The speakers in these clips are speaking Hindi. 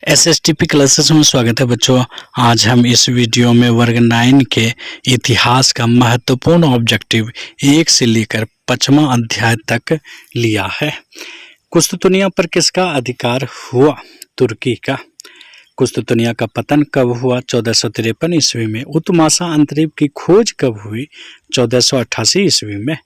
एसएसटीपी क्लासेस में स्वागत है बच्चों। आज हम इस वीडियो में वर्ग 9 के इतिहास का महत्वपूर्ण ऑब्जेक्टिव 1 से लेकर 5वां अध्याय तक लिया है। कुस्तुतनिया पर किसका अधिकार हुआ? तुर्की का। कुस्तुतनिया का पतन कब हुआ? 1453 ईस्वी में। उत्तमाशा अंतरिक्ष की खोज कब हुई? 1488 ईस्वी में।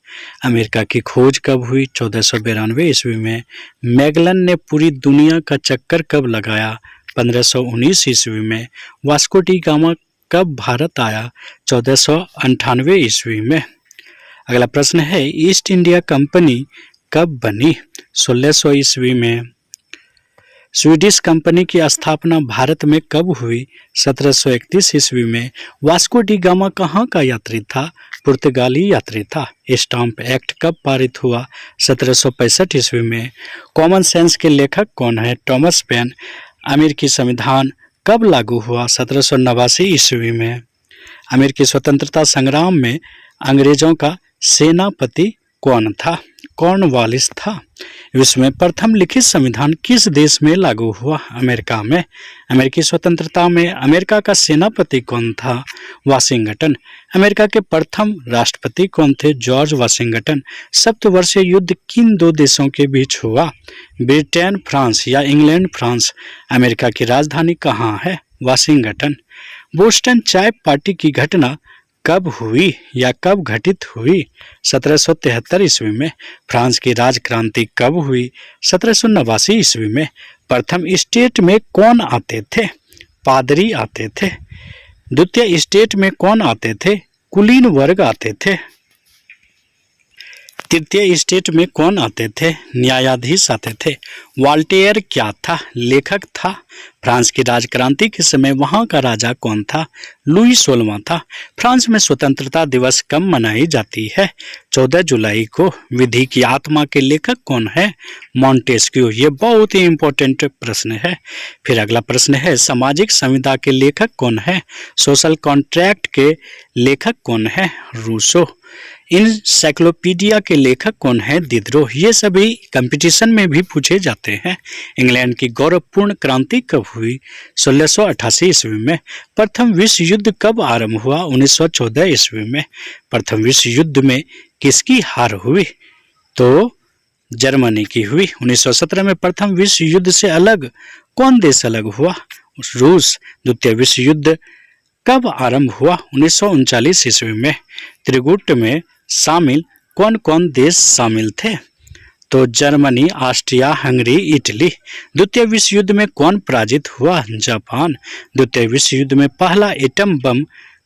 अमेरिका की खोज कब हुई? 1492 ईस्वी में। मैगलन ने पूरी दुनिया का चक्कर कब लगाया? 1519 ईस्वी में। वास्को डी गामा कब भारत आया? 1498 ईस्वी में। अगला प्रश्न है, ईस्ट इंडिया कंपनी कब बनी? 1600 ईस्वी में। स्वीडिश कंपनी की स्थापना भारत में कब हुई? 1731 ईस्वी में। वास्को डी गामा कहाँ का यात्री था? पुर्तगाली यात्री था। स्टाम्प एक्ट कब पारित हुआ? 1765 ईस्वी में। कॉमन सेंस के लेखक कौन है? Thomas pen. अमेरिकी संविधान कब लागू हुआ? 1789 ईस्वी में। अमेरिकी स्वतंत्रता संग्राम में अंग्रेजों का सेनापति कौन था? कॉर्नवालिस था। विश्व में प्रथम लिखित संविधान किस देश में लागू हुआ? अमेरिका में। अमेरिकी स्वतंत्रता में अमेरिका का सेनापति कौन था? वाशिंगटन। अमेरिका के प्रथम राष्ट्रपति कौन थे? George Washington. सप्तवर्षीय युद्ध किन दो देशों के बीच हुआ? ब्रिटेन फ्रांस या इंग्लैंड फ्रांस। अमेरिका की राजधानी कहाँ है? वाशिंगटन। बोस्टन चाय पार्टी की घटना कब हुई या कब घटित हुई? 1773 ईस्वी में। फ्रांस की राजक्रांति कब हुई? 1789 ईस्वी में। प्रथम स्टेट में कौन आते थे? पादरी आते थे। द्वितीय स्टेट में कौन आते थे? कुलीन वर्ग आते थे। तृतीय स्टेट में कौन आते थे? न्यायाधीश आते थे। वॉल्टेयर क्या था? लेखक था। फ्रांस की राजक्रांति के समय वहां का राजा कौन था? लुई 16वां था। फ्रांस में स्वतंत्रता दिवस कब मनाई जाती है? 14 जुलाई को। विधि की आत्मा के लेखक कौन है? मॉन्टेस्क्यू। ये बहुत ही इंपॉर्टेंट प्रश्न है। फिर अगला प्रश्न है, सामाजिक संविदा के लेखक कौन है? सोशल कॉन्ट्रैक्ट के लेखक कौन है? रूसो। इनसाइक्लोपीडिया के लेखक कौन है? दिदरो। ये सभी कंपटीशन में भी पूछे जाते हैं। इंग्लैंड की गौरवपूर्ण क्रांति कब हुई? 1688 ईस्वी में। प्रथम विश्व युद्ध कब आरंभ हुआ? 1914 ईस्वी में। प्रथम विश्व युद्ध में किसकी हार हुई? तो जर्मनी की हुई। 1917 में प्रथम विश्व युद्ध से अलग कौन देश अलग हुआ? रूस। द्वितीय विश्व युद्ध कब आरंभ हुआ? 1939 ईस्वी में। त्रिगुट में शामिल कौन कौन देश शामिल थे? तो जर्मनी, ऑस्ट्रिया, हंगरी, इटली। द्वितीय विश्व युद्ध में कौन पराजित हुआ? जापान। द्वितीय विश्व युद्ध में पहला एटम बम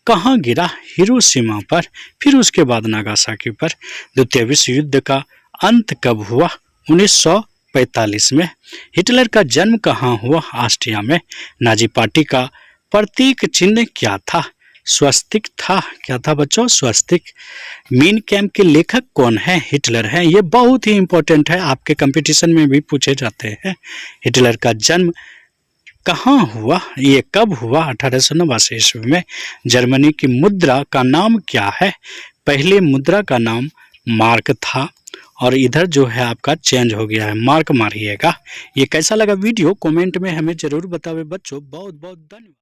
कहाँ गिरा? हिरोशिमा पर। फिर उसके बाद नागासाकी पर। द्वितीय विश्व युद्ध का अंत कब हुआ? 1945 में। हिटलर का जन्म कहाँ हुआ? ऑस्ट्रिया में। नाजी पार्टी का प्रतीक चिन्ह क्या था? स्वस्तिक था। क्या था बच्चों? स्वस्तिक। मीन कैम्प के लेखक कौन है? हिटलर है। ये बहुत ही इंपॉर्टेंट है, आपके कंपटीशन में भी पूछे जाते हैं। हिटलर का जन्म कहाँ हुआ? ये कब हुआ? 1889 ईस्वी में। जर्मनी की मुद्रा का नाम क्या है? पहले मुद्रा का नाम मार्क था और इधर जो है आपका चेंज हो गया है, मार्क मारिएगा। ये कैसा लगा वीडियो कमेंट में हमें जरूर बतावे बच्चों। बहुत बहुत धन्यवाद।